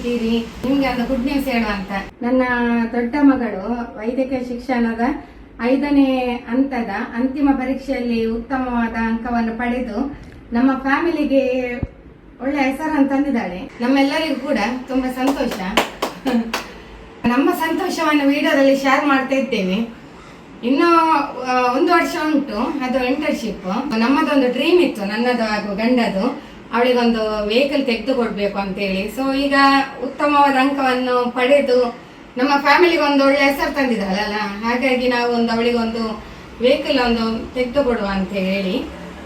ಹೇಗಿದ್ದೀರಿ? ನಿಮ್ಗೆ ಒಂದು ಗುಡ್ ನ್ಯೂಸ್ ಹೇಳುವ ಅಂತ. ನನ್ನ ದೊಡ್ಡ ಮಗಳು ವೈದ್ಯಕೀಯ ಶಿಕ್ಷಣದ 5ನೇ ಹಂತದ ಅಂತಿಮ ಪರೀಕ್ಷೆಯಲ್ಲಿ ಉತ್ತಮವಾದ ಅಂಕವನ್ನು ಪಡೆದು ನಮ್ಮ ಫ್ಯಾಮಿಲಿಗೆ ಒಳ್ಳೆ ಹೆಸರನ್ನು ತಂದಿದ್ದಾಳೆ. ನಮ್ಮೆಲ್ಲರಿಗೂ ಕೂಡ ತುಂಬಾ ಸಂತೋಷ. ನಮ್ಮ ಸಂತೋಷವನ್ನು ವಿಡಿಯೋದಲ್ಲಿ ಶೇರ್ ಮಾಡ್ತಾ ಇದ್ದೇವೆ. ಇನ್ನು 1 ವರ್ಷ ಉಂಟು, ಅದು ಇಂಟರ್ನ್ಶಿಪ್. ನಮ್ಮದೊಂದು ಡ್ರೀಮ್ ಇತ್ತು, ನನ್ನದು ಹಾಗೂ ಗಂಡದು. ಅವಳಿಗೊಂದು ವೆಹಿಕಲ್ ತೆಗೆದುಕೊಡ್ಬೇಕು ಅಂತೇಳಿ. ಸೊ ಈಗ ಉತ್ತಮವಾದ ಅಂಕವನ್ನು ಪಡೆದು ನಮ್ಮ ಫ್ಯಾಮಿಲಿಗೆ ಒಂದು ಒಳ್ಳೆ ಹೆಸರು ತಂದಿದ್ದಾಳಲ್ಲ, ಹಾಗಾಗಿ ನಾವು ಅವಳಿಗೊಂದು ವೆಹಿಕಲ್ ಒಂದು ತೆಗೆದುಕೊಡುವ ಅಂತ ಹೇಳಿ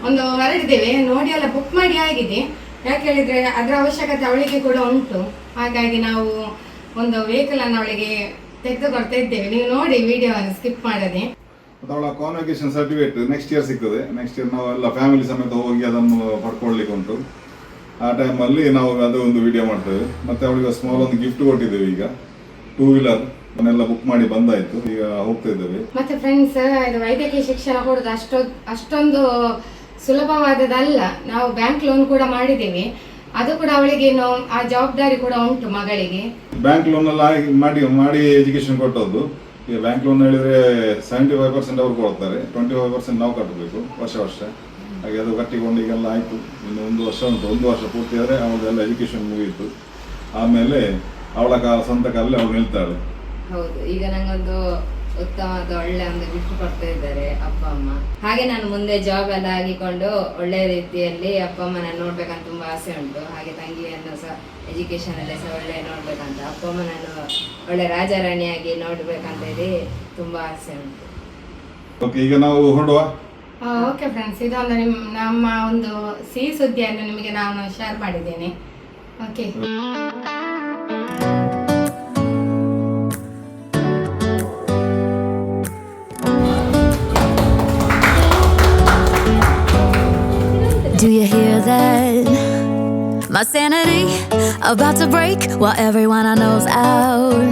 ಒಂದು ಹೊರಡಿದ್ದೇವೆ. ನೋಡಿ ಎಲ್ಲ ಬುಕ್ ಮಾಡಿ ಆಗಿದೆ. ಯಾಕೆ ಹೇಳಿದ್ರೆ ಅದರ ಅವಶ್ಯಕತೆ ಅವಳಿಗೆ ಕೂಡ ಉಂಟು. ಹಾಗಾಗಿ ನಾವು ಒಂದು ವೆಹಿಕಲ್ ಅನ್ನು ಅವಳಿಗೆ ತೆಗೆದುಕೊಡ್ತಾ ಇದ್ದೇವೆ. ನೀವು ನೋಡಿ ವಿಡಿಯೋವನ್ನು ಸ್ಕಿಪ್ ಮಾಡದೆ. ಅವಳ ಕಾನ್ವೊಕೇಶನ್ ಸರ್ಟಿಫಿಕೇಟ್ ನೆಕ್ಸ್ಟ್ ಇಯರ್ ಸಿಗ್ತದೆ. ನೆಕ್ಸ್ಟ್ ಇಯರ್ ನಾವು ಎಲ್ಲ ಫ್ಯಾಮಿಲಿ ಸಮೇತ ಹೋಗಿ ಅದನ್ನು ಪಡ್ಕೊಳ್ಳಿಕ್ಕೆ ಉಂಟು. ಆ ಟೈಮಲ್ಲಿ ನಾವು ಅದು ಒಂದು ವಿಡಿಯೋ ಮಾಡ್ತೇವೆ. ಮತ್ತೆ ಅವಳಿಗೆ ಸ್ಮಾಲ್ ಒಂದು ಗಿಫ್ಟ್ ಕೊಟ್ಟಿದ್ದೇವೆ. ಈಗ 2 ವೀಲರ್ ಅದನ್ನೆಲ್ಲ ಬುಕ್ ಮಾಡಿ ಬಂದಾಯ್ತು, ಈಗ ಹೋಗ್ತಾ ಇದ್ದೇವೆ. ಮತ್ತೆ ಫ್ರೆಂಡ್ಸ್, ಇದು ವೈದ್ಯಕೀಯ ಶಿಕ್ಷಣ ಕೊಡೋದು ಅಷ್ಟೊಂದು ಸುಲಭವಾದದಲ್ಲ. ನಾವು ಬ್ಯಾಂಕ್ ಲೋನ್ ಕೂಡ ಮಾಡಿದ್ದೇವೆ. ಅದು ಕೂಡ ಅವಳಿಗೆ ಆ ಜವಾಬ್ದಾರಿ ಕೂಡ ಉಂಟು ಮಗಳಿಗೆ. ಬ್ಯಾಂಕ್ ಲೋನ್ ಎಲ್ಲ ಮಾಡಿ ಎಜುಕೇಶನ್ ಕೊಟ್ಟದ್ದು. ಈಗ ಬ್ಯಾಂಕ್ ಲೋನ್ ಹೇಳಿದ್ರೆ 75% ಅವ್ರು ಕೊಡ್ತಾರೆ, 25% ನಾವು ಕಟ್ಟಬೇಕು ವರ್ಷ. ಹಾಗೆ ಅದು ಕಟ್ಟಿಕೊಂಡು ಈಗೆಲ್ಲ ಆಯ್ತು. ಇನ್ನು 1 ವರ್ಷ ಉಂಟು. 1 ವರ್ಷ ಪೂರ್ತಿ ಆದರೆ ಅವಳದೆಲ್ಲ ಎಜುಕೇಶನ್ ಮುಗಿಯಿತು. ಆಮೇಲೆ ಅವಳ ಸ್ವಂತ ಕಾಲಲ್ಲಿ ಅವಳು ನಿಲ್ತಾಳೆ. ಹೌದು, ಈಗ ನಂಗೊಂದು ಉತ್ತಮವಾದ ಒಳ್ಳೆ ಒಂದು ಗಿಫ್ಟ್ ಕೊಡ್ತಾ ಇದ್ದಾರೆ ಅಪ್ಪ ಅಮ್ಮ. ಹಾಗೆ ನಾನು ಮುಂದೆ ಜಾಬ್ ಎಲ್ಲ ಆಗಿಕೊಂಡು ಒಳ್ಳೆ ರೀತಿಯಲ್ಲಿ ಅಪ್ಪ ಅಮ್ಮನ ನೋಡ್ಬೇಕಂತ ತುಂಬಾ ಆಸೆ ಉಂಟು. ಹಾಗೆ ತಂಗಿಯನ್ನು ಸಹ ಎಜುಕೇಶನ್ ಅಲ್ಲೇ ಸಹ ಒಳ್ಳೆ ನೋಡ್ಬೇಕಂತ, ಅಪ್ಪ ಅಮ್ಮನನ್ನು ಒಳ್ಳೆ ರಾಜಾರಾಣಿಯಾಗಿ ನೋಡ್ಬೇಕಂತ ಹೇಳಿ ತುಂಬಾ ಆಸೆ ಉಂಟು. ಓಕೆ, ಈಗ ನಾವು ಹೊರಡುವ. ಓಕೆ ಫ್ರೆಂಡ್ಸ್, ಇದೊಂದು ನಮ್ಮ ಒಂದು ಸಿಹಿ ಸುದ್ದಿಯನ್ನು ನಿಮಗೆ ನಾನು ಶೇರ್ ಮಾಡಿದ್ದೇನೆ. Okay, Do you hear that? My sanity about to break while everyone I know's out.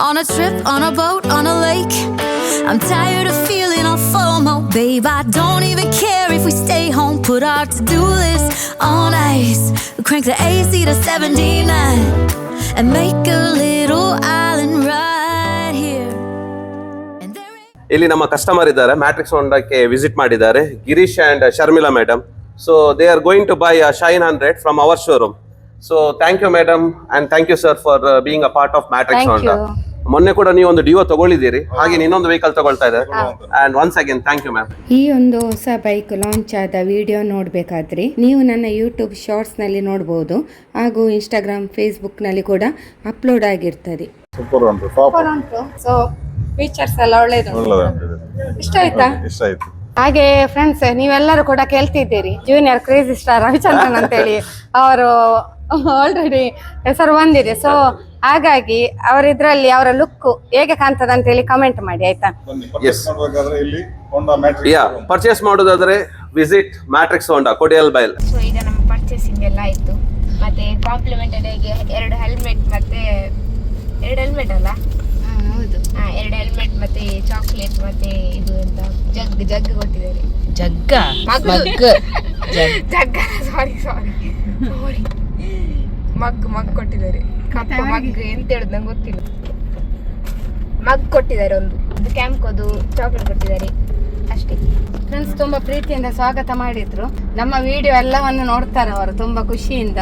On a trip, on a boat, on a lake. I'm tired of feeling all FOMO, babe. I don't even care if we stay home. Put our to-do list on ice. Crank the AC to 79 and make a little island right here. ಇಲ್ಲಿ ನಮ್ಮ customer ಇದ್ದಾರೆ, matrix ಹೋಂಡಾಕ್ಕೆ visit ಮಾಡಿದ್ದಾರೆ, Girish and Sharmila madam. So they are going to buy Shine 100 from our showroom. So thank you madam and thank you sir for being a part of Matrix Honda. ಮೊನ್ನೆ ಕೂಡ ನೀವು ಒಂದು Dio ತಗೊಳ್ಳಿದ್ದೀರಿ, ಹಾಗೆ ಇನ್ನೊಂದು vehicle ತಗೊಳ್ತಾ ಇದ್ದಾರೆ. And once again thank you ma'am. ಈ ಒಂದು ಹೊಸ ಬೈಕ್ ಲಾಂಚ್ ಆದ ವಿಡಿಯೋ ನೋಡಬೇಕಾದ್ರೆ ನೀವು ನನ್ನ ಯೂಟ್ಯೂಬ್ ಶಾರ್ಟ್ಸ್ ನಲ್ಲಿ ನೋಡಬಹುದು, ಹಾಗೂ ಇನ್ಸ್ಟಾಗ್ರಾಮ್, ಫೇಸ್ಬುಕ್ ನಲ್ಲಿ ಕೂಡ ಅಪ್ಲೋಡ್ ಆಗಿರ್ತದೆ. ಸೂಪರ್ ಉಂಟು. ಸೊ ಫೀಚರ್ಸ್ ಎಲ್ಲ ಒಳ್ಳೇದು. ಇಷ್ಟ ಆಯ್ತಾ? ಇಷ್ಟ ಆಯ್ತು. ಹಾಗೆ ಫ್ರೆಂಡ್ಸ್, ನೀವೆಲ್ಲರೂ ಕೂಡ ಕೇಳ್ತಿದ್ದೀರಿ ಜೂನಿಯರ್ ಕ್ರೇಜಿ ಸ್ಟಾರ್ ರವಿಚಂದ್ರನ್ ಅಂತೇಳಿ. ಅವರು ಆಲ್ರೆಡಿ ಹೆಸರು ಬಂದಿದೆ. ಸೊ ಹಾಗಾಗಿ ಅವರಿದ್ರಲ್ಲಿ ಅವರ ಲುಕ್ ಹೇಗೆ ಕಾಣ್ತದೆ ಅಂತ ಹೇಳಿ ಕಮೆಂಟ್ ಮಾಡಿ, ಆಯ್ತಾ? ಪರ್ಚೇಸ್ ಮಾಡೋದಾದ್ರೆ ವಿಸಿಟ್ ಮ್ಯಾಟ್ರಿಕ್ಸ್ ಹೋಂಡಾ, ಕೊಡಿಯಲ್ ಬೈಲ್. ಸೊ ಈಗ ನಮ್ಮ ಪರ್ಚೇಸಿಂಗ್ ಎಲ್ಲ ಆಯ್ತು. ಮತ್ತೆ ಕಾಂಪ್ಲಿಮೆಂಟರಿ ಆಗಿ 2 ಹೆಲ್ಮೆಟ್ ಮತ್ತೆ 2 ಹೆಲ್ಮೆಟ್ ಅಲ್ಲ? ಹೌದು, 2 ಹೆಲ್ಮೆಟ್ ಮತ್ತೆ ಚಾಕ್ಲೇಟ್ ಮತ್ತೆ ಇದು ಎಂತ ಜಗ್ ಕೊಟ್ಟಿದ್ದಾರೆ. ಸಾರಿ ಮಗ್ ಕೊಟ್ಟಿದ್ದಾರೆ. ಕಪ್ಪ ಮಗ್ ಎಂತ ಹೇಳುದು ನಂಗೆ ಗೊತ್ತಿಲ್ಲ. ಮಗ್ ಕೊಟ್ಟಿದ್ದಾರೆ, ಒಂದು ಕ್ಯಾಂಪ್ಕೋದು ಚಾಕ್ಲೇಟ್ ಕೊಟ್ಟಿದ್ದಾರೆ ಅಷ್ಟೇ. ಫ್ರೆಂಡ್ಸ್ ತುಂಬಾ ಪ್ರೀತಿಯಿಂದ ಸ್ವಾಗತ ಮಾಡಿದ್ರು. ನಮ್ಮ ವಿಡಿಯೋ ಎಲ್ಲವನ್ನು ನೋಡ್ತಾರೆ ಅವರು ತುಂಬಾ ಖುಷಿಯಿಂದ.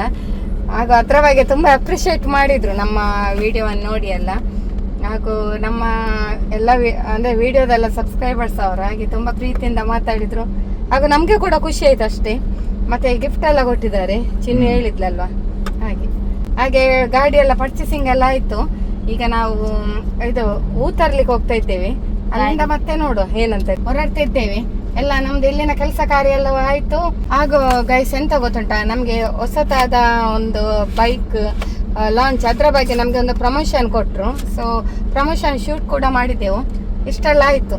ಹಾಗೂ ಅದರ ಬಗ್ಗೆ ತುಂಬಾ ಅಪ್ರಿಶಿಯೇಟ್ ಮಾಡಿದ್ರು ನಮ್ಮ ವಿಡಿಯೋವನ್ನು ನೋಡಿ ಎಲ್ಲ. ಹಾಗೂ ನಮ್ಮ ಎಲ್ಲ ಅಂದ್ರೆ ವಿಡಿಯೋದೆಲ್ಲ ಸಬ್ಸ್ಕ್ರೈಬರ್ಸ್ ಅವರು, ಹಾಗೆ ತುಂಬಾ ಪ್ರೀತಿಯಿಂದ ಮಾತಾಡಿದ್ರು. ಹಾಗೂ ನಮ್ಗೆ ಕೂಡ ಖುಷಿ ಆಯ್ತು ಅಷ್ಟೇ. ಮತ್ತೆ ಗಿಫ್ಟ್ ಎಲ್ಲ ಕೊಟ್ಟಿದ್ದಾರೆ, ಚಿನ್ನಿ ಹೇಳಿದ್ಲಲ್ವಾ ಹಾಗೆ ಗಾಡಿ ಎಲ್ಲ ಪರ್ಚೇಸಿಂಗ್ ಎಲ್ಲ ಆಯ್ತು. ಈಗ ನಾವು ಇದು ಹೂ ತರ್ಲಿಕ್ಕೆ ಹೋಗ್ತಾ ಇದ್ದೇವೆ. ಅಲ್ಲಿಂದ ಮತ್ತೆ ನೋಡುವ ಏನಂತ ಹೊರಡ್ತಾ ಇದ್ದೇವೆ. ಎಲ್ಲ ನಮ್ದು ಇಲ್ಲಿನ ಕೆಲಸ ಕಾರ್ಯ ಎಲ್ಲ ಆಯ್ತು. ಹಾಗೂ ಗೈಸ್ ಎಂತ ಗೊತ್ತುಂಟಾ, ನಮ್ಗೆ ಹೊಸತಾದ ಒಂದು ಬೈಕ್ ಲಾಂಚ್, ಅದ್ರ ಬಗ್ಗೆ ನಮ್ಗೆ ಒಂದು ಪ್ರಮೋಷನ್ ಕೊಟ್ರು. ಸೊ ಪ್ರಮೋಷನ್ ಶೂಟ್ ಕೂಡ ಮಾಡಿದೆವು. ಇಷ್ಟೆಲ್ಲ ಆಯ್ತು.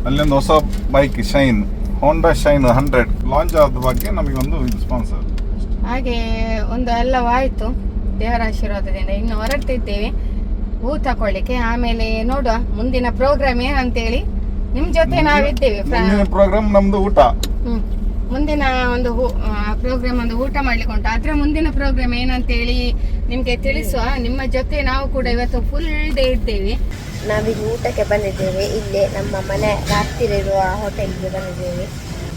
ಅಲ್ಲೊಂದು ಹೊಸ ಬೈಕ್ ಶೈನ್, ಹೋಂಡಾ ಶೈನ್ 100 ಲಾಂಚ್ ಆದ ಬಗ್ಗೆ ನಮಗೆ ಒಂದು ಸ್ಪಾನ್ಸರ್. ಹಾಗೆ ಒಂದು ಎಲ್ಲವಾಯ್ತು ದೇವರ ಆಶೀರ್ವಾದದಿಂದ. ಇನ್ನು ಹೊರಡ್ತಿದ್ದೇವೆ ಹೂ ತಕೊಳ್ಳಿಕ್ಕೆ. ಆಮೇಲೆ ನೋಡುವ ಮುಂದಿನ ಪ್ರೋಗ್ರಾಮ್ ಏನಂತೇಳಿ. ನಿಮ್ ಜೊತೆ ನಾವಿದ್ದೇವೆ. ಪ್ರೋಗ್ರಾಮ್ ನಮ್ದು ಊಟ. ಮುಂದಿನ ಒಂದು ಪ್ರೋಗ್ರಾಮ್ ಒಂದು ಊಟ ಮಾಡ್ಲಿಕ್ಕೆ ಉಂಟು. ಅದರ ಮುಂದಿನ ಪ್ರೋಗ್ರಾಮ್ ಏನಂತೇಳಿ ನಿಮಗೆ ತಿಳಿಸುವ. ನಿಮ್ಮ ಜೊತೆ ನಾವು ಕೂಡ ಇವತ್ತು ಫುಲ್ ಡೇ ಇದ್ದೇವೆ. ನಾವೀಗ ಊಟಕ್ಕೆ ಬಂದಿದ್ದೇವೆ. ಇಲ್ಲೇ ನಮ್ಮ ಮನೆ ಹತ್ತಿರ ಇರುವ ಹೋಟೆಲ್ಗೆ ಬಂದಿದ್ದೇವೆ.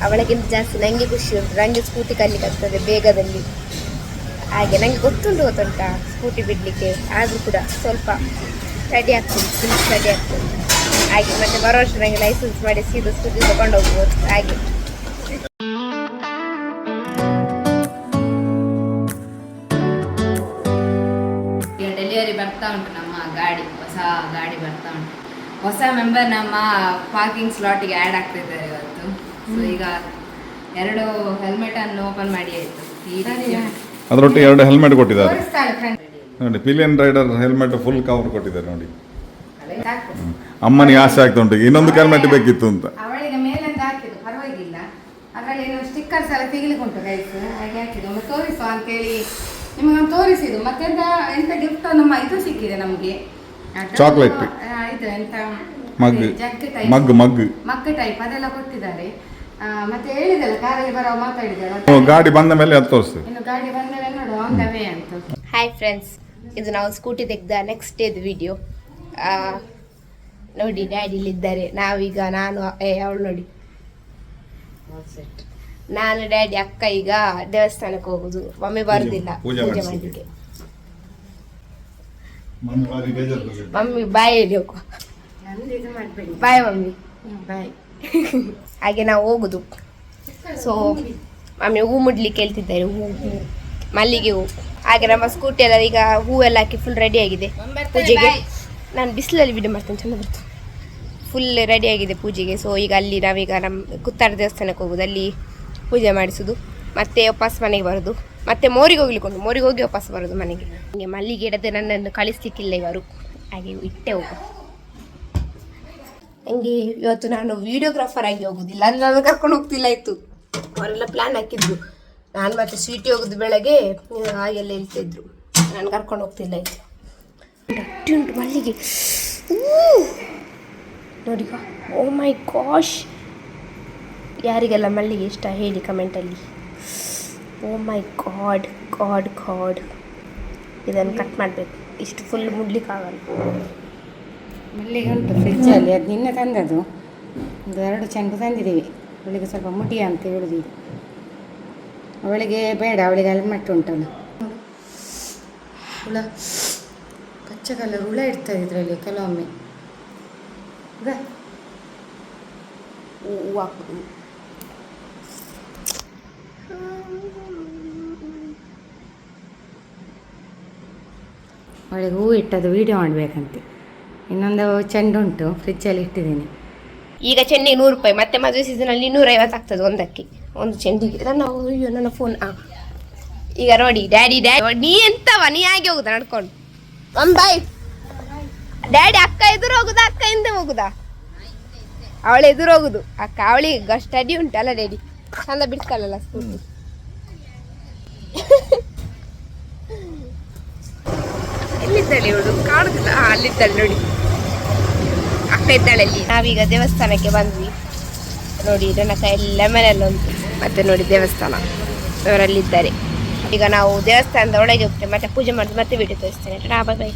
ಅವಳಿಗಿಂತ ಜಾಸ್ತಿ ನನಗೆ ಖುಷಿ ಉಂಟು. ನನಗೆ ಸ್ಕೂಟಿ ಕಲಿಕ್ಕೆ ಆಗ್ತದೆ ಬೇಗದಲ್ಲಿ. ಹಾಗೆ ನನಗೆ ಗೊತ್ತುಂಟಾ ಸ್ಕೂಟಿ ಬಿಡಲಿಕ್ಕೆ. ಆದರೂ ಕೂಡ ಸ್ವಲ್ಪ ರೆಡಿ ಆಗ್ತದೆ, ಫುಲ್ ರೆಡಿ ಆಗ್ತದೆ. ಹಾಗೆ ಮತ್ತೆ ಬರೋ ವರ್ಷ ನನಗೆ ಲೈಸೆನ್ಸ್ ಮಾಡಿ ಸೀದಾ ಸ್ಕೂಟಿ ತಗೊಂಡು ಹೋಗ್ಬೋದು. ಹಾಗೆ ಡೆಲಿವರಿ ಬರ್ತಾ ಉಂಟು ನಮ್ಮ ಗಾಡಿ, ಹೊಸ ಗಾಡಿ ಬರ್ತಾ ಉಂಟು. ಹೊಸ ಮೆಂಬರ್ ನಮ್ಮ ಪಾರ್ಕಿಂಗ್ ಸ್ಲಾಟಿಗೆ ಆ್ಯಡ್ ಆಗ್ತಿದ್ದಾರೆ ಇವತ್ತು. ಸೊ ಈಗ 2 ಹೆಲ್ಮೆಟ್ ಅನ್ನು ಓಪನ್ ಮಾಡಿ ಆಯಿತು. ಈ ರೀತಿ ಅದರೊಟ್ಟಿಗೆ 2 ಹೆಲ್ಮೆಟ್ ಕೊಟ್ಟಿದ್ದಾರೆ ತೋರಿಸ್ತಾಳೆ friend. ನೋಡಿ. Pillion rider helmet full cover ಕೊಟ್ಟಿದ್ದಾರೆ ನೋಡಿ. ಸಾಕು. ಅಮ್ಮನಿಗೆ ಆಸೆ ಆಗ್ತಾ ಉಂಟು, ಇನ್ನೊಂದು ಹೆಲ್ಮೆಟ್ ಬೇಕಿತ್ತು ಅಂತ. ಅವಳಿಗೆ ಮೇಲಿಂದ ಹಾಕಿದ್ದು ಪರವಾಗಿಲ್ಲ. ಅದರಲ್ಲಿ ಏನೋ ಸ್ಟಿಕ್ಕರ್ಸ್ ಎಲ್ಲ ತೆಗಿಲಿಕ್ಕೆ ಉಂಟು ಗೈಸ್. ಹಾಗೆ ಹಾಕಿದ್ದು ಒಮ್ಮೆ ತೋರಿಸುವ ಅಂತೇಳಿ ನಿಮಗೊಂದು ತೋರಿಸಿದ್ದು. ಮತ್ತೆ ಎಂತ ಗಿಫ್ಟ್ ನಮ್ಮ ಇದು ಸಿಕ್ಕಿದೆ ನಮಗೆ. ಚಾಕ್ಲೇಟ್. ಇದು ಎಂತ ಮಗ್ ಜಗ್ ಟೈಪ್, ಮಗ್ ಟೈಪ್ ಅದೆಲ್ಲ ಕೊಟ್ಟಿದ್ದಾರೆ. ಮತ್ತೆ ಹೇಳಿದಲ್ಲ ಕಾರಲ್ಲಿ ಬರೋ ಮಾತಾಡಿದಲ್ಲ. ಗಾಡಿ ಬಂದ ಮೇಲೆ ಅದು ತೋರಿಸ್ತೇವೆ. ಇನ್ನು ಗಾಡಿ ಬಂದರೆ ನೋಡು ಆನ್ ದ ವೇ ಅಂತ. ಹಾಯ್ ಫ್ರೆಂಡ್ಸ್, ಇದು ನಾವು ಸ್ಕೂಟಿ ತೆಗೆದ ನೆಕ್ಸ್ಟ್ ಡೇದು ವಿಡಿಯೋ. ನೋಡಿ ಡ್ಯಾಡಿ ಇಲ್ಲಿದ್ದಾರೆ. ನಾವೀಗ ಅವಳು ನೋಡಿ, ನಾನು ಡ್ಯಾಡಿ ಅಕ್ಕ ಈಗ ದೇವಸ್ಥಾನಕ್ಕೆ ಹೋಗುದು. ಮಮ್ಮಿ ಬರುದಿಲ್ಲ ಪೂಜೆ ಮಾಡಲಿಕ್ಕೆ. ಮಮ್ಮಿ ಬಾಯಲ್ಲಿ ಹೋಗು, ಬಾಯ್ ಮಮ್ಮಿ ಬಾಯ್. ಹಾಗೆ ನಾವು ಹೋಗುದು. ಸೊ ಮಮ್ಮಿ ಹೂ ಮುಡ್ಲಿಕ್ಕೆ ಹೇಳ್ತಿದ್ದಾರೆ. ಹೂ ಮಲ್ಲಿಗೆ ಹೂ. ಹಾಗೆ ನಮ್ಮ ಸ್ಕೂಟಿ ಎಲ್ಲ ಈಗ ಹೂವೆಲ್ಲ ಹಾಕಿ ಫುಲ್ ರೆಡಿ ಆಗಿದೆ ಪೂಜೆಗೆ. ನಾನು ಬಿಸಿಲಲ್ಲಿ ವಿಡಿಯೋ ಮಾಡ್ತೇನೆ, ಚೆಂದ ಬರ್ತು. ಫುಲ್ ರೆಡಿ ಆಗಿದೆ ಪೂಜೆಗೆ. ಸೊ ಈಗ ಅಲ್ಲಿ ನಾವೀಗ ನಮ್ಮ ಕುತ್ತಾರ ದೇವಸ್ಥಾನಕ್ಕೆ ಹೋಗೋದು, ಅಲ್ಲಿ ಪೂಜೆ ಮಾಡಿಸೋದು, ಮತ್ತೆ ವಾಪಸ್ ಮನೆಗೆ ಬರೋದು, ಮತ್ತೆ ಮೋರಿಗೆ ಹೋಗಿ ವಾಪಸ್ ಬರೋದು ಮನೆಗೆ. ಹೀಗೆ ಮಲ್ಲಿಗೆ ಗಿಡದ ನನ್ನನ್ನು ಕಳಿಸ್ಲಿಕ್ಕಿಲ್ಲ ಇವರು, ಹಾಗೆ ಇಟ್ಟೆ ಹೋಗು. ಹಂಗೆ ಇವತ್ತು ನಾನು ವಿಡಿಯೋಗ್ರಾಫರ್ ಆಗಿ ಹೋಗೋದಿಲ್ಲ, ಅಂದರೆ ನಾನು ಕರ್ಕೊಂಡು ಹೋಗ್ತಿಲ್ಲ ಇತ್ತು. ಅವರೆಲ್ಲ ಪ್ಲ್ಯಾನ್ ಹಾಕಿದ್ರು. ನಾನು ಮತ್ತೆ ಸ್ವೀಟಿ ಹೋಗೋದು ಬೆಳಗ್ಗೆ, ಹಾಗೆಲ್ಲ ಹೇಳ್ತಿದ್ರು. ನಾನು ಕರ್ಕೊಂಡು ಹೋಗ್ತಿಲ್ಲ ಇತ್ತು. ಗಟ್ಟಿ ಉಂಟು ಮಲ್ಲಿಗೆ ನೋಡಿ. ಓ ಮೈ ಗಾಶ್, ಯಾರಿಗೆಲ್ಲ ಮಲ್ಲಿಗೆ ಇಷ್ಟ ಹೇಳಿ ಕಮೆಂಟಲ್ಲಿ. ಓ ಮೈ ಗಾಡ್ ಗಾಡ್ ಗಾಡ್. ಇದನ್ನು ಕಟ್ ಮಾಡಬೇಕು, ಇಷ್ಟು ಫುಲ್ ಮುಡ್ಲಿಕ್ಕಾಗಲ್ಲ. ಮಲ್ಲಿಗೆ ಉಂಟು ಫ್ರಿಜ್ಜಲ್ಲಿ, ಅದು ನಿನ್ನೆ ತಂದದ್ದು. ಒಂದು 2 ಚೆಂಡು ತಂದಿದ್ದೀವಿ. ಅವಳಿಗೆ ಸ್ವಲ್ಪ ಮುಡಿ ಅಂತ ಹೇಳುದು. ಅವಳಿಗೆ ಬೇಡ, ಅವಳಿಗೆ ಹೆಲ್ಮೆಟ್ ಉಂಟಲ್ಲ. ಹುಳ, ಕಚ್ಚ ಕಲರ್ ಹುಳ ಇರ್ತದೆ ಇದರಲ್ಲಿ ಕೆಲವೊಮ್ಮೆ. ಹೂ ಹಾಕೋದು. ಅವಳಿಗೆ ಹೂ ಇಟ್ಟದ್ದು ವೀಡಿಯೋ ಮಾಡಬೇಕಂತೆ. ಇನ್ನೊಂದು ಚೆಂಡು ಉಂಟು ಫ್ರಿಜ್ಜಲ್ಲಿ ಇಟ್ಟಿದ್ದೀನಿ. ಈಗ ಚೆಂಡಿಗೆ 100 ರೂಪಾಯಿ, ಮತ್ತೆ ಮದುವೆ ಸೀಸನಲ್ಲಿ 250 ಆಗ್ತದೆ ಒಂದಕ್ಕೆ, ಒಂದು ಚೆಂಡಿಗೆ. ನನ್ನ ಫೋನ್. ಈಗ ನೋಡಿ ಡ್ಯಾಡಿ ನೀ ಎಂತವ, ನೀ ಆಗಿ ಹೋಗುದಾ ನಡ್ಕೊಂಡು? Bye daddy. ಅಕ್ಕ ಎದುರು ಹೋಗುದಾ ಅಕ್ಕ ಹಿಂದೆ ಹೋಗುದಾ? ಅವಳು ಎದುರು ಹೋಗುದು. ಅಕ್ಕ ಅವಳಿಗೆ ಸ್ಟಡಿ ಉಂಟಲ್ಲ ಡ್ಯಾಡಿ, ಚಂದ ಬಿಡ್ತಾಳಲ್ಲ ಸ್ಕೂಟಿ. ಎಲ್ಲಿದ್ದಾಳೆ ಇವಳು? ಕಾಣುದಿಲ್ಲ. ಅಲ್ಲಿದ್ದಾಳೆ ನೋಡಿ, ಅಕ್ಕ ಇದ್ದಾಳೆ ಅಲ್ಲಿ. ನಾವೀಗ ದೇವಸ್ಥಾನಕ್ಕೆ ಬಂದ್ವಿ ನೋಡಿ. ನನ್ನ ಕೈಯಲ್ಲಿ ಲೆಮನ್ ಎಲ್ಲ ಉಂಟು. ಮತ್ತೆ ನೋಡಿ ದೇವಸ್ಥಾನ, ಅವರಲ್ಲಿದ್ದಾರೆ. ಈಗ ನಾವು ದೇವಸ್ಥಾನದ ಒಳಗೆ ಹೋಗ್ತೇವೆ, ಮತ್ತೆ ಪೂಜೆ ಮಾಡಿದ್ರೆ ಮತ್ತೆ ವಿಡಿಯೋ ತೋರಿಸ್ತೇನೆ. ಬಾಯ್ ಬಾಯ್.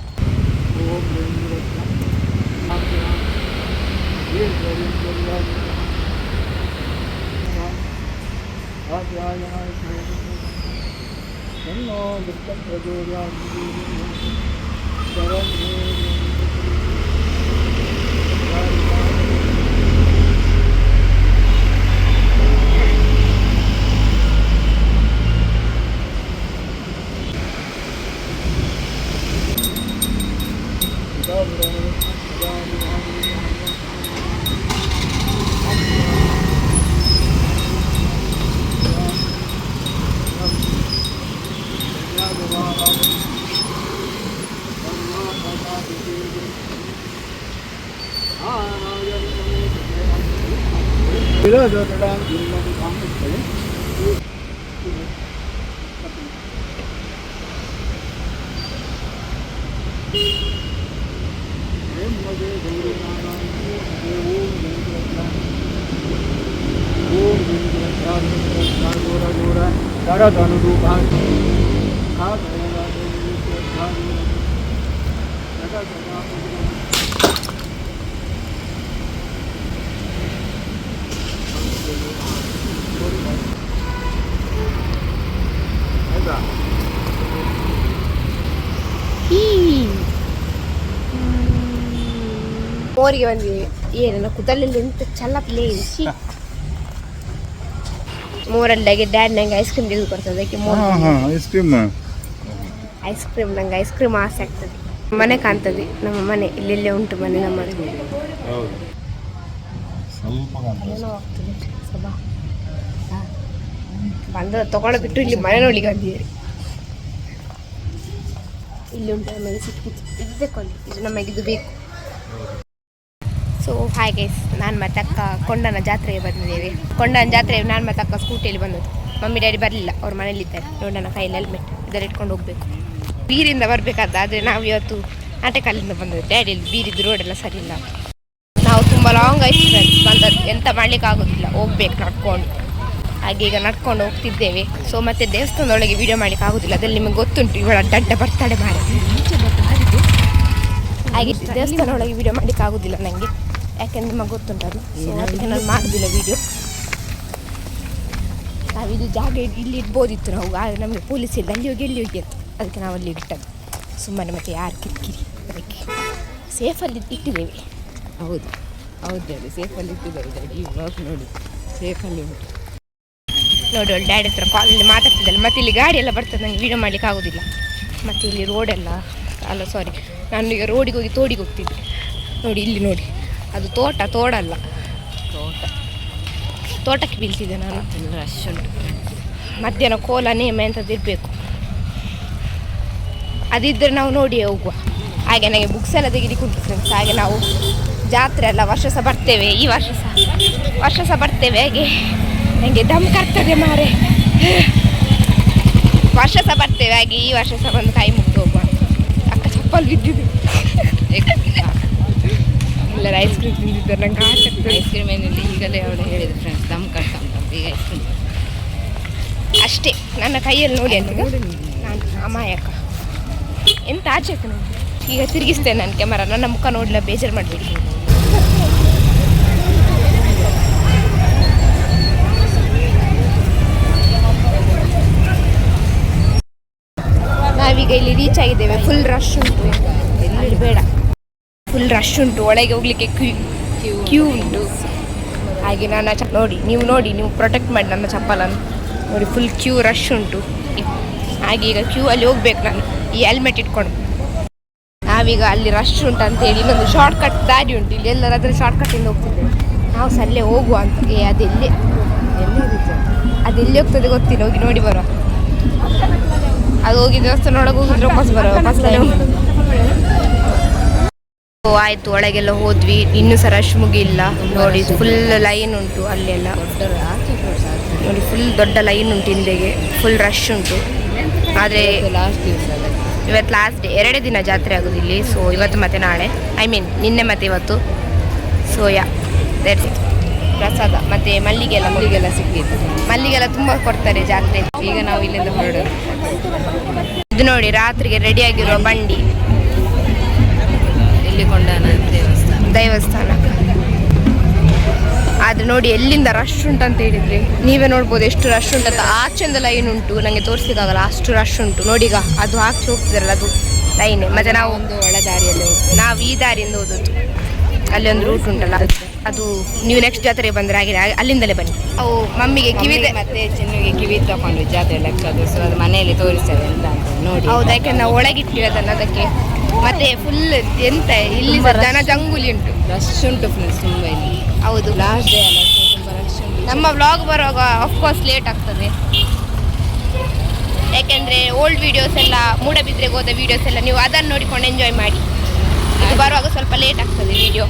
ಓಂ ಮೋರಿಗೆ ಬಂದಿದೆ ಏನೆಲ್ಲ ಕುದಲಲ್ಲಿ ಎಂತ ಚಲ್ಲ ಪ್ಲೇ ಮೋರಲ್ಲಾಗೆ ಡ್ಯಾಡ್ ನಂಗೆ ಐಸ್ ಕ್ರೀಮ್ ತೆಗೆದು ಕೊಡ್ತದೆ ಅದಕ್ಕೆ ಐಸ್ ಕ್ರೀಮ್ ನಂಗೆ ಐಸ್ ಕ್ರೀಮ್ ಆಸೆ ಆಗ್ತದೆ. ಮನೆ ಕಾಣ್ತದೆ, ನಮ್ಮ ಮನೆ ಇಲ್ಲೆಲ್ಲೇ ಉಂಟು ಮನೆ ನಮ್ಮ ಬಂದ ತಗೊಂಡು ಬಿಟ್ಟು ಇಲ್ಲಿ ಮನೆ ನೋಡ್ಲಿಕ್ಕೆ ಬಂದಿದ್ದೀರಿ. ಇಲ್ಲಿ ಉಂಟು ನಮಗೆ ಸಿಕ್ಕಿತ್ತು, ಇದು ತಗೊಳ್ಳಿ, ಇದು ನಮಗಿದು ಬೇಕು. ಸೊ ಹಾಗೆ ನಾನು ಮತ್ತೆ ಅಕ್ಕ ಕೊಂಡನ ಜಾತ್ರೆಗೆ ಬಂದಿದ್ದೇವೆ. ಕೊಂಡನ ಜಾತ್ರೆಗೆ ನಾನು ಮತ್ತೆ ಅಕ್ಕ ಸ್ಕೂಟಿಯಲ್ಲಿ ಬಂದದ್ದು. ಮಮ್ಮಿ ಡ್ಯಾಡಿ ಬರಲಿಲ್ಲ, ಅವ್ರ ಮನೇಲಿದ್ದಾರೆ. ನೋಡೋಣ ಕೈಯಲ್ಲಿ ಹೆಲ್ಮೆಟ್ ಇದರ ಇಟ್ಕೊಂಡು ಹೋಗ್ಬೇಕು. ಬೀರಿಂದ ಬರಬೇಕಾದ, ಆದರೆ ನಾವು ಇವತ್ತು ಆಟೆಕಾಲಿಂದ ಬಂದದ್ದು. ಡ್ಯಾಡಿಯಲ್ಲಿ ಬೀರಿದ್ದು ರೋಡೆಲ್ಲ ಸರಿ ಇಲ್ಲ. ನಾವು ತುಂಬ ಲಾಂಗ್ ಆಯ್ತು ಫ್ರೆಂಡ್ಸ್ ಬಂದದ್ದು, ಎಂತ ಮಾಡಲಿಕ್ಕೆ ಆಗೋದಿಲ್ಲ, ಹೋಗ್ಬೇಕು ನಡ್ಕೊಂಡು. ಹಾಗೆ ಈಗ ನಡ್ಕೊಂಡು ಹೋಗ್ತಿದ್ದೇವೆ. ಸೊ ಮತ್ತೆ ದೇವಸ್ಥಾನದೊಳಗೆ ವೀಡಿಯೋ ಮಾಡಲಿಕ್ಕೆ ಆಗೋದಿಲ್ಲ, ಅದ್ರಲ್ಲಿ ನಿಮಗೆ ಗೊತ್ತುಂಟು ಇವಳ ಡಡ್ಡ ಬರ್ತಾಳೆ ಮಾಡಿ. ಹಾಗೆ ದೇವಸ್ಥಾನ ಒಳಗೆ ವೀಡಿಯೋ ಮಾಡಲಿಕ್ಕೆ ಆಗೋದಿಲ್ಲ ನನಗೆ, ಯಾಕೆಂದ್ರೆ ನಿಮಗೆ ಗೊತ್ತುಂಟು ಅದು. ಸೊ ಅದಕ್ಕೆ ನಾನು ಮಾಡೋದಿಲ್ಲ ವೀಡಿಯೋ. ನಾವಿದು ಜಾಗ ಇಲ್ಲಿ ಇಡ್ಬೋದಿತ್ತು ನಾವು, ಆದರೆ ನಮಗೆ ಪೊಲೀಸ್ ಇಲ್ಲ, ಅಲ್ಲಿ ಹೋಗಿ ಎಲ್ಲಿ ಹೋಗಿ ಅಂತ. ಅದಕ್ಕೆ ನಾವು ಅಲ್ಲಿ ಇಟ್ಟದ್ದು ಸುಮ್ಮನೆ. ಮತ್ತೆ ಯಾರು ಕಿರಿಕಿರಿ, ಅದಕ್ಕೆ ಸೇಫಲ್ಲಿ ಇಟ್ಟಿದ್ದೇವೆ. ಹೌದು ಹೌದು ಸೇಫಲ್ಲಿ ಇಟ್ಟಿದ್ದಾರೆ. ಈ ಬ್ಲಾಗ್ ನೋಡಿ ಸೇಫಲ್ಲಿ ಉಂಟು ನೋಡಿ. ಒಳ್ಳೆ ಡ್ಯಾಡಿ ಹತ್ರ ಕಾಲಲ್ಲಿ ಮಾತಾಡ್ತಿದ್ದಲ್ಲ. ಮತ್ತು ಇಲ್ಲಿ ಗಾಡಿ ಎಲ್ಲ ಬರ್ತದೆ, ನನಗೆ ವೀಡಿಯೋ ಮಾಡಲಿಕ್ಕೆ ಆಗೋದಿಲ್ಲ. ಮತ್ತು ಇಲ್ಲಿ ರೋಡೆಲ್ಲ ಅಲ್ಲ, ಸಾರಿ, ನಾನು ಈಗ ರೋಡಿಗೆ ಹೋಗಿ ತೋಡಿಗೆ ಹೋಗ್ತಿದ್ದೆ. ನೋಡಿ ಇಲ್ಲಿ ನೋಡಿ, ಅದು ತೋಡಲ್ಲ, ತೋಟಕ್ಕೆ ಬೀಳ್ತಿದ್ದೆ ನಾನು. ರಶ್ ಉಂಟು. ಮಧ್ಯಾಹ್ನ ಕೋಲ ನೇಮ ಎಂಥದ್ದು ಇರಬೇಕು, ಅದಿದ್ದರೆ ನಾವು ನೋಡಿ ಹೋಗುವ. ಹಾಗೆ ನನಗೆ ಬುಕ್ಸ್ ಎಲ್ಲ ತೆಗಿಲಿಕ್ಕೆ ಉಂಟು ಫ್ರೆಂಡ್ಸ್. ಹಾಗೆ ನಾವು ಜಾತ್ರೆ ಅಲ್ಲ, ವರ್ಷ ಸಹ ಬರ್ತೇವೆ. ಈ ವರ್ಷ ಸಹ ಬರ್ತೇವೆ. ಹಾಗೆ ನನಗೆ ದಮ್ ಕರ್ತದೆ ಮಾರೆ. ವರ್ಷ ಸಹ ಬರ್ತೇವೆ. ಹಾಗೆ ಈ ವರ್ಷ ಸಹ ಬಂದು ಕೈ ಮುಗಿದು ಹೋಗುವ. ಅಕ್ಕ ಚಪ್ಪಲ್ ಬಿದ್ದಿದ್ದು. ಎಲ್ಲರೂ ಐಸ್ ಕ್ರೀಮ್ ತಿಂದಿದ್ದಾರೆ. ನಂಗೆ ಆಸಕ್ತಿ. ಐಸ್ ಕ್ರೀಮ್ ಏನಿಲ್ಲ, ಈಗಲೇ ಅವಳು ಹೇಳಿದ್ರು ಫ್ರೆಂಡ್ಸ್ ದಮ್ ಕಟ್ಟ ಅಂತ. ಈಗ ಐಸ್ ಕ್ರೀಮ್ ಅಷ್ಟೇ. ನನ್ನ ಕೈಯಲ್ಲಿ ನೋಡಿ ಅಂತ ನಾನು ಅಮಾಯಕ ಎಂತ ಆಚೆ ನೋಡಿ. ಈಗ ತಿರುಗಿಸ್ತೇನೆ ನನ್ನ ಕ್ಯಾಮರಾ. ನನ್ನ ಮುಖ ನೋಡಲಿಲ್ಲ, ಬೇಜಾರು ಮಾಡಬೇಡಿ. ನಾವೀಗ ಇಲ್ಲಿ ರೀಚ್ ಆಗಿದ್ದೇವೆ. ಫುಲ್ ರಶ್ ಉಂಟು, ಎಲ್ಲಿ ಬೇಡ, ಫುಲ್ ರಶ್ ಉಂಟು. ಒಳಗೆ ಹೋಗ್ಲಿಕ್ಕೆ ಕ್ಯೂ ಉಂಟು. ಹಾಗೆ ನನ್ನ ನೋಡಿ, ನೀವು ಪ್ರೊಟೆಕ್ಟ್ ಮಾಡಿ ನನ್ನ ಚಪ್ಪಲನ್ನು ನೋಡಿ. ಫುಲ್ ಕ್ಯೂ ರಶ್ ಉಂಟು. ಹಾಗೆ ಈಗ ಕ್ಯೂ ಅಲ್ಲಿ ಹೋಗ್ಬೇಕು ನಾನು, ಈ ಹೆಲ್ಮೆಟ್ ಇಟ್ಕೊಂಡು. ನಾವೀಗ ಅಲ್ಲಿ ರಶ್ ಉಂಟು ಅಂತೇಳಿ ಇನ್ನೊಂದು ಶಾರ್ಟ್ಕಟ್ ದಾರಿ ಉಂಟು ಇಲ್ಲಿ. ಎಲ್ಲರೂ ಅದರ ಶಾರ್ಟ್ಕಟ್ಟಿಂದ ಹೋಗ್ತಿದ್ದೇವೆ. ನಾವು ಸಹ ಅಲ್ಲೇ ಹೋಗುವ ಅಂತ. ಅದೆಲ್ಲಿ ಹೋಗ್ತದೆ ಗೊತ್ತಿಲ್ಲ, ಹೋಗಿ ನೋಡಿ ಬರುವ. ಅದು ಹೋಗಿ ದೇವಸ್ಥಾನೊಳಗೆ ಹೋಗಿದ್ರೆ ವಾಪಸ್ ಬರುವ. ಆಯಿತು, ಒಳಗೆಲ್ಲ ಹೋದ್ವಿ. ಇನ್ನೂ ಸಹ ರಶ್ ಮುಗಿಲ್ಲ ನೋಡಿ. ಫುಲ್ ಲೈನ್ ಉಂಟು ಅಲ್ಲೆಲ್ಲ ನೋಡಿ. ಫುಲ್ ದೊಡ್ಡ ಲೈನ್ ಉಂಟು ಹಿಂದೆಗೆ. ಫುಲ್ ರಶ್ ಉಂಟು. ಆದರೆ ಇವತ್ತು ಲಾಸ್ಟ್ ಡೇ, 2 ದಿನ ಜಾತ್ರೆ ಆಗೋದು ಇಲ್ಲಿ. ಸೊ ಇವತ್ತು ಮತ್ತು ನಾಳೆ, ನಿನ್ನೆ ಮತ್ತು ಇವತ್ತು. So that's it. ಪ್ರಸಾದ ಮತ್ತು ಮಲ್ಲಿಗೆಲ್ಲ ಸಿಕ್ಕಿತ್ತು. ಮಲ್ಲಿಗೆಲ್ಲ ತುಂಬ ಕೊಡ್ತಾರೆ ಜಾತ್ರೆ. ಈಗ ನಾವು ಇಲ್ಲಿಂದ ಹೊರಡೋದು. ಇದು ನೋಡಿ ರಾತ್ರಿಗೆ ರೆಡಿಯಾಗಿರುವ ಬಂಡಿ. ಇಲ್ಲಿ ಕೊಂಡನ ದೇವಸ್ಥಾನ. ಆದರೆ ನೋಡಿ ಎಲ್ಲಿಂದ ರಶ್ ಉಂಟಂತ ಹೇಳಿದರೆ ನೀವೇ ನೋಡ್ಬೋದು ಎಷ್ಟು ರಶ್ ಉಂಟಂತ. ಆಚೆಂದ ಲೈನ್ ಉಂಟು, ನನಗೆ ತೋರಿಸಿದಾಗಲ್ಲ ಅಷ್ಟು ರಶ್ ಉಂಟು. ನೋಡಿ ಈಗ ಅದು ಹಾಕಿ ಹೋಗ್ತಿದಾರಲ್ಲ, ಅದು ಲೈನ್. ಮತ್ತು ನಾವು ಒಂದು ಒಳ ದಾರಿಯಲ್ಲಿ ಹೋಗ್ತೀವಿ. ನಾವು ಈ ದಾರಿಯಿಂದ ಹೋದದ್ದು. ಅಲ್ಲಿ ಒಂದು ರೂಟ್ ಉಂಟಲ್ಲ, ಅದು ನೀವು ನೆಕ್ಸ್ಟ್ ಜಾತ್ರೆಗೆ ಬಂದರೆ ಹಾಗೆ ಅಲ್ಲಿಂದಲೇ ಬನ್ನಿ. ಅವು ಮಮ್ಮಿಗೆ ಕಿವಿದೆ ಮತ್ತೆ ಚಿನ್ನಿಗೆ ಕಿವಿ ತಗೊಂಡು ಜಾತ್ರೆ ಲೆಕ್ಕದು. ಸೊ ಅದು ಮನೆಯಲ್ಲಿ ತೋರಿಸ್ತೇವೆ ಅಂತ ನೋಡಿ. ಹೌದು, ಯಾಕೆಂದ್ರೆ ನಾವು ಒಳಗಿಟ್ಟಿರೋದನ್ನು ಅದಕ್ಕೆ. ಮತ್ತೆ ಫುಲ್ ಎಂತ ಇಲ್ಲಿ ಜನ ಜಂಗುಲಿ ಉಂಟು, ರಶ್ ಉಂಟು ಫ್ರೆಂಡ್ಸ್ ತುಂಬ ಇಲ್ಲಿ. ಹೌದು, ಲಾಸ್ಟ್ ಡೇ ಅಲ್ಲ, ಸೊ ತುಂಬ ರಶ್ ಉಂಟು. ನಮ್ಮ ವ್ಲಾಗ್ ಬರುವಾಗ ಆಫ್ಕೋರ್ಸ್ ಲೇಟ್ ಆಗ್ತದೆ. ಯಾಕೆಂದರೆ ಓಲ್ಡ್ ವೀಡಿಯೋಸ್ ಎಲ್ಲ, ಮೂಡಬಿದ್ರೆಗೆ ಹೋದ ವೀಡಿಯೋಸ್ ಎಲ್ಲ ನೀವು ಅದನ್ನು ನೋಡಿಕೊಂಡು ಎಂಜಾಯ್ ಮಾಡಿ. ಇದು ಬರುವಾಗ ಸ್ವಲ್ಪ ಲೇಟ್ ಆಗ್ತದೆ ವೀಡಿಯೋ.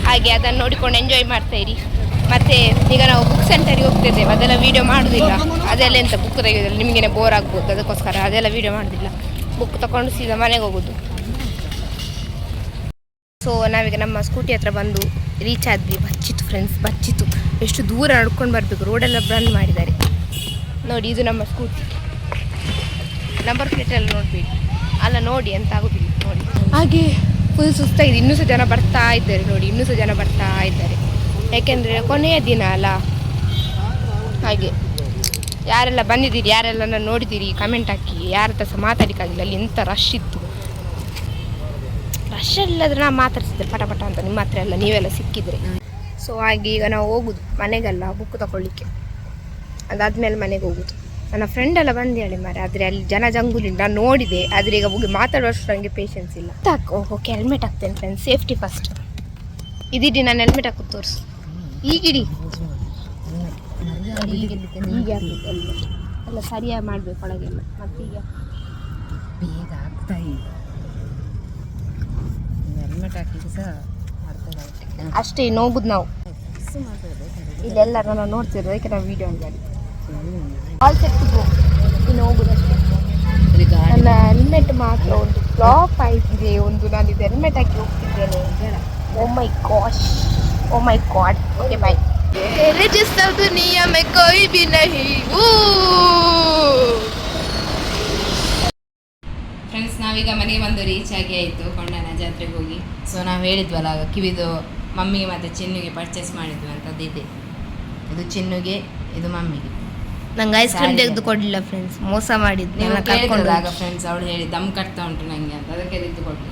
ಹಾಗೆ ಅದನ್ನು ನೋಡಿಕೊಂಡು ಎಂಜಾಯ್ ಮಾಡ್ತಾ ಇರಿ. ಮತ್ತು ಈಗ ನಾವು ಬುಕ್ ಸೆಂಟರಿಗೆ ಹೋಗ್ತಿದ್ದೇವೆ. ಅದೆಲ್ಲ ವೀಡಿಯೋ ಮಾಡೋದಿಲ್ಲ. ಅದೆಲ್ಲ ಎಂತ ಬುಕ್ ತೆಗೆಯೋದಿಲ್ಲ, ನಿಮಗೇನೆ ಬೋರ್ ಆಗ್ಬೋದು. ಅದಕ್ಕೋಸ್ಕರ ಅದೆಲ್ಲ ವೀಡಿಯೋ ಮಾಡೋದಿಲ್ಲ. ಬುಕ್ ತಗೊಂಡು ಸೀದಾ ಮನೆಗೆ ಹೋಗೋದು. ಸೊ ನಾವೀಗ ನಮ್ಮ ಸ್ಕೂಟಿ ಹತ್ರ ಬಂದು ರೀಚ್ ಆದ್ವಿ. ಬಚ್ಚಿತ್ತು ಫ್ರೆಂಡ್ಸ್, ಬಚ್ಚಿತ್ತು. ಎಷ್ಟು ದೂರ ನಡ್ಕೊಂಡು ಬರಬೇಕು, ರೋಡೆಲ್ಲ ಬಂದ್ ಮಾಡಿದ್ದಾರೆ. ನೋಡಿ ಇದು ನಮ್ಮ ಸ್ಕೂಟಿ. ನಂಬರ್ ಪ್ಲೇಟ್ ಎಲ್ಲ ನೋಡಬೇಡಿ, ಅಲ್ಲ ನೋಡಿ ಅಂತ ಆಗೋದಿಲ್ಲ ನೋಡಿ. ಹಾಗೆ ಫುಲ್ ಸುಸ್ತಾಗಿದೆ. ಇನ್ನೂ ಸಹ ಜನ ಬರ್ತಾ ಇದ್ದಾರೆ ನೋಡಿ, ಇನ್ನೂ ಸಹ ಜನ ಬರ್ತಾ ಇದ್ದಾರೆ. ಯಾಕೆಂದರೆ ಕೊನೆಯ ದಿನ ಅಲ್ಲ. ಹಾಗೆ ಯಾರೆಲ್ಲ ಬಂದಿದ್ದೀರಿ, ಯಾರೆಲ್ಲ ನಾನು ನೋಡಿದ್ದೀರಿ ಕಮೆಂಟ್ ಹಾಕಿ. ಯಾರ ಹತ್ರ ಸಹ ಮಾತಾಡಲಿಕ್ಕಾಗಿಲ್ಲ, ಅಲ್ಲಿ ಎಂಥ ರಶ್ ಇತ್ತು. ರಶ್ ಇಲ್ಲದ್ರೆ ನಾನು ಮಾತಾಡ್ತಿದ್ದೆ ಪಟ ಪಟ ಅಂತ, ನಿಮ್ಮ ಹತ್ರ ಎಲ್ಲ ನೀವೆಲ್ಲ ಸಿಕ್ಕಿದ್ರೆ. ಸೊ ಹಾಗೆ ಈಗ ನಾವು ಹೋಗೋದು ಮನೆಗೆಲ್ಲ ಬುಕ್ ತಗೊಳ್ಳಿಕ್ಕೆ. ಅದಾದಮೇಲೆ ಮನೆಗೆ ಹೋಗೋದು. ನನ್ನ ಫ್ರೆಂಡ್ ಎಲ್ಲ ಬಂದೇಳಿ ಮಾರೆ, ಆದರೆ ಅಲ್ಲಿ ಜನ ಜಂಗುಲಿ ನಾನು ನೋಡಿದೆ. ಆದರೆ ಈಗ ಹೋಗಿ ಮಾತಾಡುವಷ್ಟು ನನಗೆ ಪೇಷನ್ಸ್ ಇಲ್ಲ. ಓಕೆ ಹೆಲ್ಮೆಟ್ ಹಾಕ್ತೇನೆ ಫ್ರೆಂಡ್ಸ್, ಸೇಫ್ಟಿ ಫಸ್ಟ್. ಇದಿಡಿ ನಾನು ಹೆಲ್ಮೆಟ್ ಹಾಕೋದು ತೋರಿಸು. ಈಗಿಡಿ, ಹೀಗೆ ಹಾಕಬೇಕು ಹೆಲ್ಮೆಟ್ ಎಲ್ಲ ಸರಿಯಾಗಿ ಮಾಡಬೇಕು ಒಳಗೆಲ್ಲ. ಮತ್ತೆ ಈಗ ಬೇಗ ಆಗ್ತಾ ಇದೆ, ಹೆಲ್ಮೆಟ್ ಹಾಕಿದ್ದು ಸಹ ಅಷ್ಟೇ ಇನ್ನು ಹೋಗುದು ನಾವು. ಇಲ್ಲೆಲ್ಲ ನಾನು ನೋಡ್ತಿರೋದು, ಅದಕ್ಕೆ ನಾವು ವೀಡಿಯೋ ಮಾಡಿ ಆಲ್ ಸೆಟ್ ಗೋ. ಇನ್ನು ಹೋಗುದು ಅಷ್ಟೇ. ನನ್ನ ಹೆಲ್ಮೆಟ್ ಮಾತ್ರ ಒಂದು ಫ್ಲಾಪ್ ಆಯ್ತಿದೆ. ಒಂದು ನಾನು ಇದು ಹೆಲ್ಮೆಟ್ ಹಾಕಿ ಹೋಗ್ತಿದ್ದೇನೆ. Oh my God, oh my God. Okay bye. तेरे जैसा दुनिया में कोई भी नहीं. ಫ್ರೆಂಡ್ಸ್, ನಾವೀಗ ಮನೆಗೆ ಬಂದು ರೀಚ್ ಆಗಿ ಆಯಿತು ಕೊಂಡನ ಜಾತ್ರೆಗೆ ಹೋಗಿ. ಸೊ ನಾವು ಹೇಳಿದ್ವಲ್ಲ ಆಗ ಕಿವಿದು ಮಮ್ಮಿಗೆ ಮತ್ತು ಚಿನ್ನುಗೆ ಪರ್ಚೇಸ್ ಮಾಡಿದ್ವಿ ಅಂತ. ಅದಿದೆ, ಇದು ಚಿನ್ನುಗೆ, ಇದು ಮಮ್ಮಿಗೆ. ನಂಗೆ ಐಸ್ ಕ್ರೀಮ್ ತೆಗೆದು ಕೊಡಲಿಲ್ಲ ಫ್ರೆಂಡ್ಸ್, ಮೋಸ ಮಾಡಿದ್ದು. ಆಗ ಫ್ರೆಂಡ್ಸ್ ಅವಳು ಹೇಳಿ ದಮ್ ಕಟ್ತಾ ಉಂಟು ನನಗೆ ಅಂತ, ಅದಕ್ಕೆ ತೆಗೆದು ಕೊಡಲಿ.